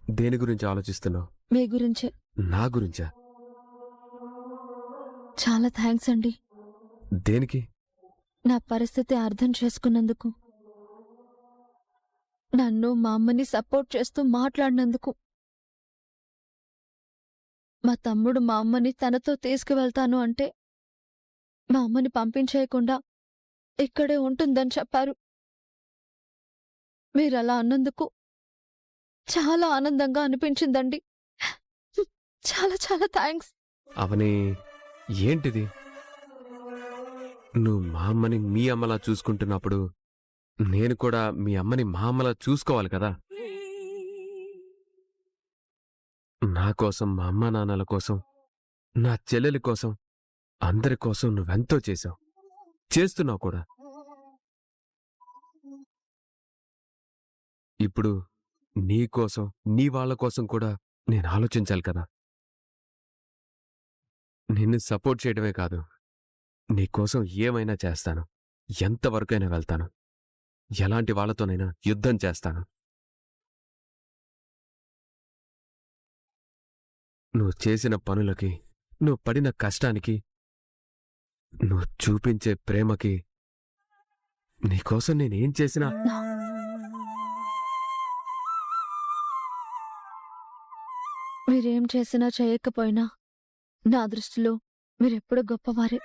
దేని గురించి ఆలోచిస్తున్నావు? మీ గురించే. నా గురించా? చాలా థ్యాంక్స్ అండి. దేనికి? నా పరిస్థితి అర్థం చేసుకున్నందుకు, నన్ను మా అమ్మని సపోర్ట్ చేస్తూ మాట్లాడినందుకు. మా తమ్ముడు మా అమ్మని తనతో తీసుకువెళ్తాను అంటే మా అమ్మని పంపించేయకుండా ఇక్కడే ఉంటుందని చెప్పారు. మీరలా అన్నందుకు చాలా ఆనందంగా అనిపించిందండి. చాలా చాలా థ్యాంక్స్. అవని, ఏంటిది? నువ్వు మా అమ్మని మీ అమ్మలా చూసుకుంటున్నప్పుడు నేను కూడా మీ అమ్మని మా అమ్మలా చూసుకోవాలి కదా. నా కోసం, మా అమ్మ నాన్నల కోసం, నా చెల్లెలి కోసం, అందరి కోసం నువ్వెంతో చేశావు, చేస్తున్నావు కూడా. ఇప్పుడు నీ కోసం, నీ వాళ్ళ కోసం కూడా నేను ఆలోచించాలి కదా. నిన్ను సపోర్ట్ చేయడమే కాదు, నీకోసం ఏమైనా చేస్తాను, ఎంతవరకైనా వెళ్తాను, ఎలాంటి వాళ్ళతోనైనా యుద్ధం చేస్తాను. నువ్వు చేసిన పనులకి, నువ్వు పడిన కష్టానికి, నువ్వు చూపించే ప్రేమకి, నీకోసం నేనేం చేసినా మీరేం చేసినా చేయకపోయినా నా దృష్టిలో మీరెప్పుడు గొప్పవారే.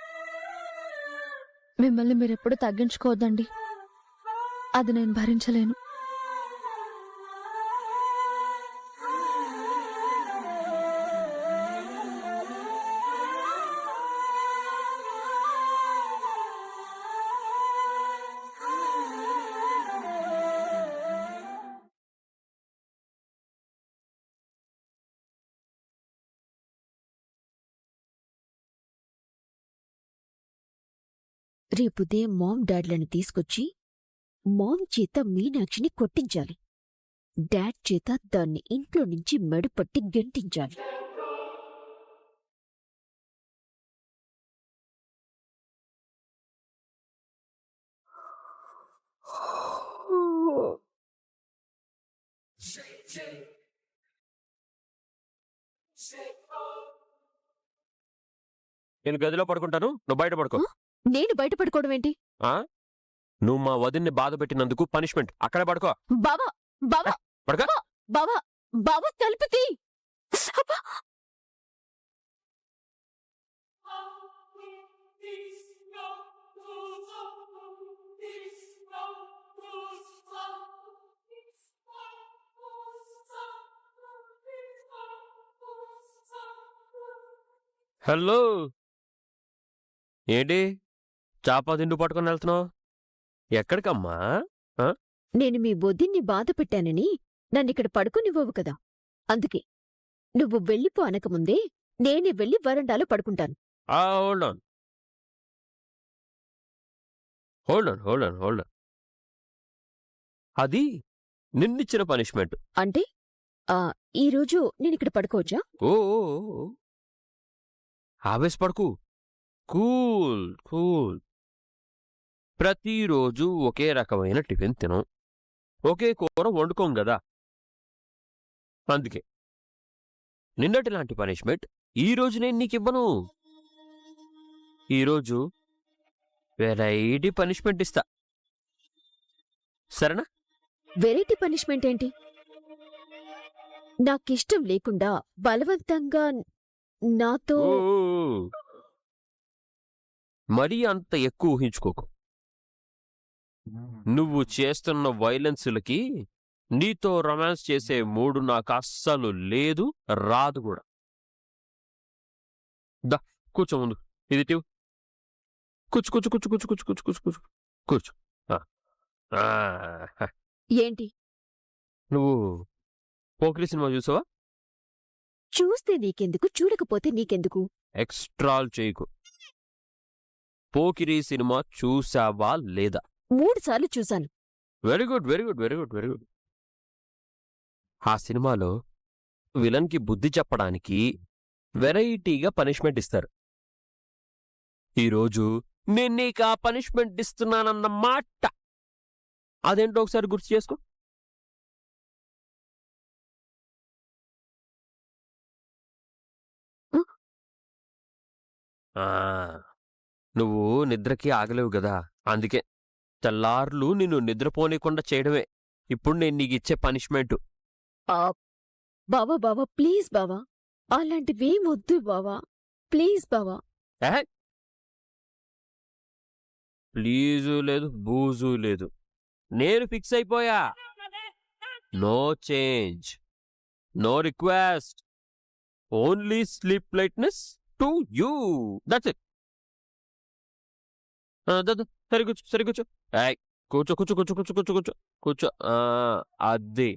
మిమ్మల్ని మీరెప్పుడు తగ్గించుకోవద్దండి, అది నేను భరించలేను. రేపుదయం మామ్ డాడ్లను తీసుకొచ్చి మామ్ చేత మీనాక్షిని కొట్టించాలి. డాడ్ చేత దాన్ని ఇంట్లో నుంచి మెడపట్టి గెంటించాలి. నేను గదిలో పడుకుంటాను, నువ్వు బయట పడుకో. నేను బయట పడుకోవడం ఏంటి? నువ్వు మా వదిన్ని బాధ పెట్టినందుకు పనిష్మెంట్. అక్కడే పడుకో. బావా బావా పడుకో. బావా బావా తలుపు తీ. అబ్బా! హలో, ఏంటి చాపా దిండు పట్టుకొని వెళ్తున్నావు? ఎక్కడికమ్మా? నేను మీ వదిన్ని బాధ పెట్టానని నన్నిక్కడ పడుకునివ్వవు కదా, అందుకే నువ్వు వెళ్ళిపో అనకముందే నేనే వెళ్ళి వరండాలో పడుకుంటాను. Hold on hold on hold on hold on అది నిన్నిచ్చిన పనిష్మెంట్. అంటే ఈరోజు నేనిక్కడ పడుకోవచ్చా? ఓ ఆవేశపడకు, కూల్ కూల్. ప్రతిరోజు ఒకే రకమైన టిఫిన్ తినం, ఒకే కూర వండుకోం గదా, అందుకే నిన్నటిలాంటి పనిష్మెంట్ ఈరోజు నేను నీకివ్వను. ఈరోజు వెరైటీ పనిష్మెంట్ ఇస్తా, సరేనా? వెరైటీ పనిష్మెంట్ ఏంటి? నాకిష్టం లేకుండా బలవంతంగా నాతో మరీ అంత ఎక్కువ ఊహించుకోకు. నువ్వు చేస్తున్న వైలెన్సులకి నీతో రొమాన్స్ చేసే మూడు నాకు అస్సలు లేదు, రాదు కూడా. దా కూర్చో, ముందు ఇది టీవ్. కూర్చు కూర్చు కూర్చు కూర్చు కూర్చు కూర్చు కూర్చు కూర్చు కూర్చు. ఏంటి? నువ్వు పోకిరి సినిమా చూసావా? చూస్తే నీకెందుకు, చూడకపోతే నీకెందుకు? ఎక్స్ట్రాల్ చేయకు. పోకిరి సినిమా చూసావా లేదా? 3 సార్లు చూశాను. Very good very good very good very good. ఆ సినిమాలో విలన్కి బుద్ధి చెప్పడానికి వెరైటీగా పనిష్మెంట్ ఇస్తారు. ఈరోజు నేను నీకు ఆ పనిష్మెంట్ ఇస్తున్నానన్న మాట అదేంటో ఒకసారి గుర్తు చేసుకో. ఆ, నువ్వు నిద్రకి ఆగలేవు గదా, అందుకే తెల్లార్లు నిన్ను నిద్రపోనీకుండా చేయడమే ఇప్పుడు నేను నీకిచ్చే పనిష్మెంటు. ఆ, బావా బావా ప్లీజ్ బావా, అలాంటివేం వద్దు బావా, ప్లీజ్ బావా. ప్లీజు లేదు, బూజు లేదు. నేను ఫిక్స్ అయిపోయా. No change, no request, only sleep lightness to you. That's it. సరే కూర్చో, సరే కూర్చో. ఏయ్, కూర్చో కూర్చో కూర్చో కూర్చో కూర్చో కూర్చో కూర్చో. అది.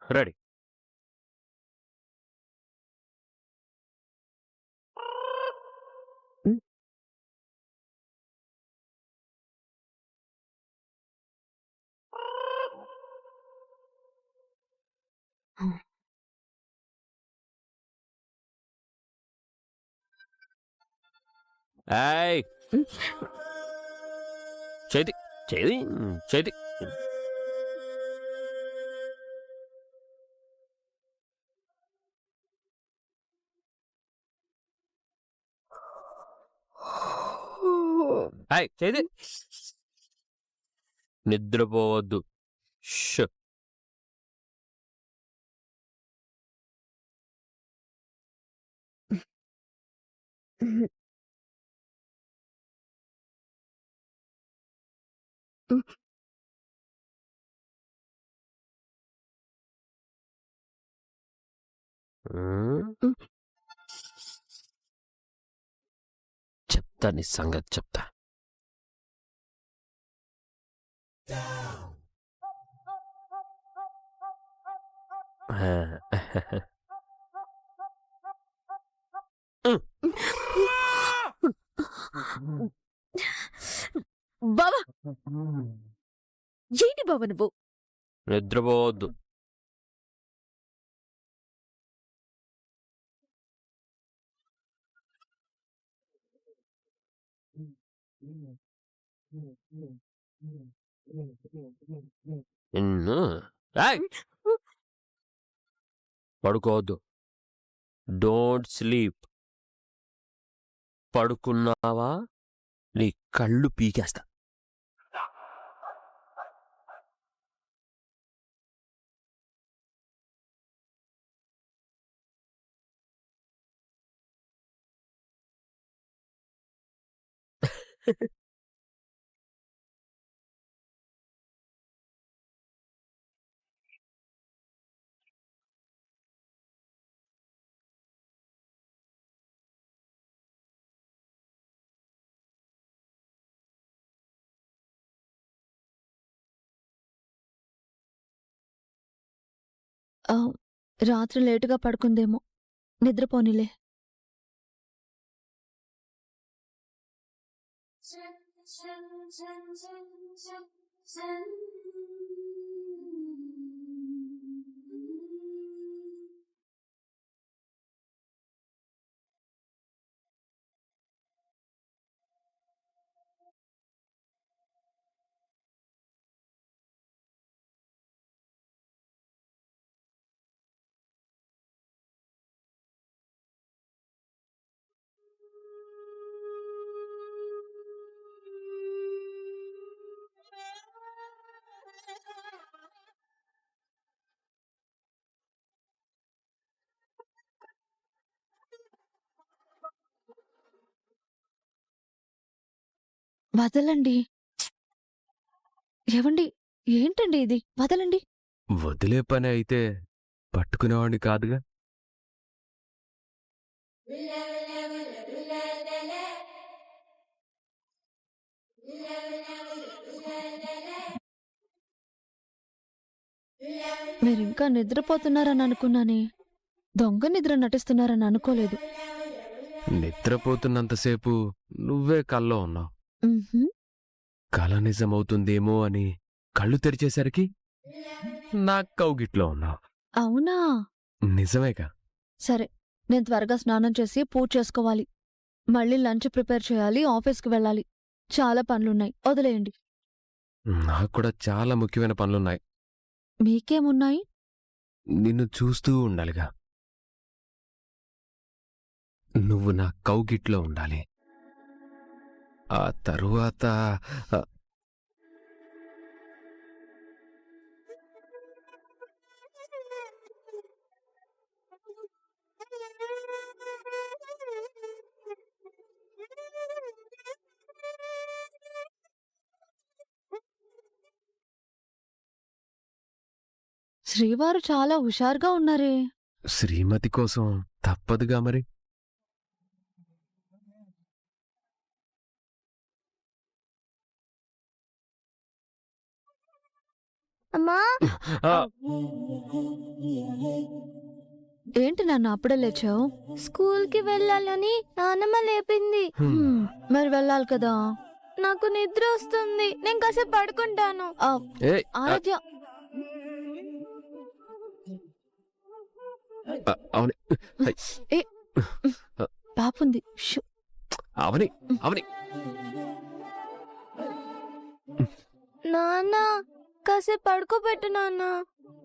రెడీ. ఏయ్, చేతి చేతి చేతి. ఏయ్, చేతి. నిద్రపోవద్దు. ష్. చెప్తా నీ సంగతి చెప్తా. బావా ఏంటి బావ నువ్వు? నిద్రపోవద్దు. ఏయ్, పడుకోవద్దు. Don't sleep. పడుకున్నావా నీ కళ్ళు పీకేస్తా. ఆ, రాత్రి లేటుగా పడుకుందేమో, నిద్రపోనిలే. వదలండి. ఏవండి, ఏంటండి ఇది? వదలండి. వదిలే పని అయితే పట్టుకునేవాడిని కాదుగా. మీరింకా నిద్రపోతున్నారని అనుకున్నానే, దొంగ నిద్ర నటిస్తున్నారని అనుకోలేదు. నిద్రపోతున్నంతసేపు నువ్వే కల్లో ఉన్నావు. ఉహుం. కల నిజమవుతుందేమో అని కళ్ళు తెరిచేసరికి నా కౌగిట్లో ఉన్నావు. అవునా? నిజమేగా. సరే, నేను త్వరగా స్నానం చేసి పూజ చేసుకోవాలి. మళ్ళీ లంచ్ ప్రిపేర్ చేయాలి, ఆఫీస్కి వెళ్ళాలి. చాలా పనులున్నాయి, వదిలేయండి. నాకు కూడా చాలా ముఖ్యమైన పనులున్నాయి. మీకేమున్నాయి? నిన్ను చూస్తూ ఉండాలిగా. నువ్వు నా కౌగిట్లో ఉండాలి. ఆ తరువాత ఆ, శ్రీవారు చాలా హుషారుగా ఉన్నారే. శ్రీమతి కోసం తప్పదుగా మరి. అమ్మా ఆ, ఏంటి నాన్న అప్పుడే లేచావు? స్కూల్కి వెళ్ళాలని నాన్నమ్మ లేపింది. హ్మ్. మరి వెళ్ళాలి కదా. నాకు నిద్ర వస్తుంది, నేను కాసేపు పడుకుంటాను. ఆ, ఏయ్, ఆరాధ్య, అవని పాపుంది. షూ. అవని అవని నాన్న కాసేపు పడుకోబెట్టు నాన్న.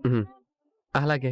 హ్మ్. అలాగే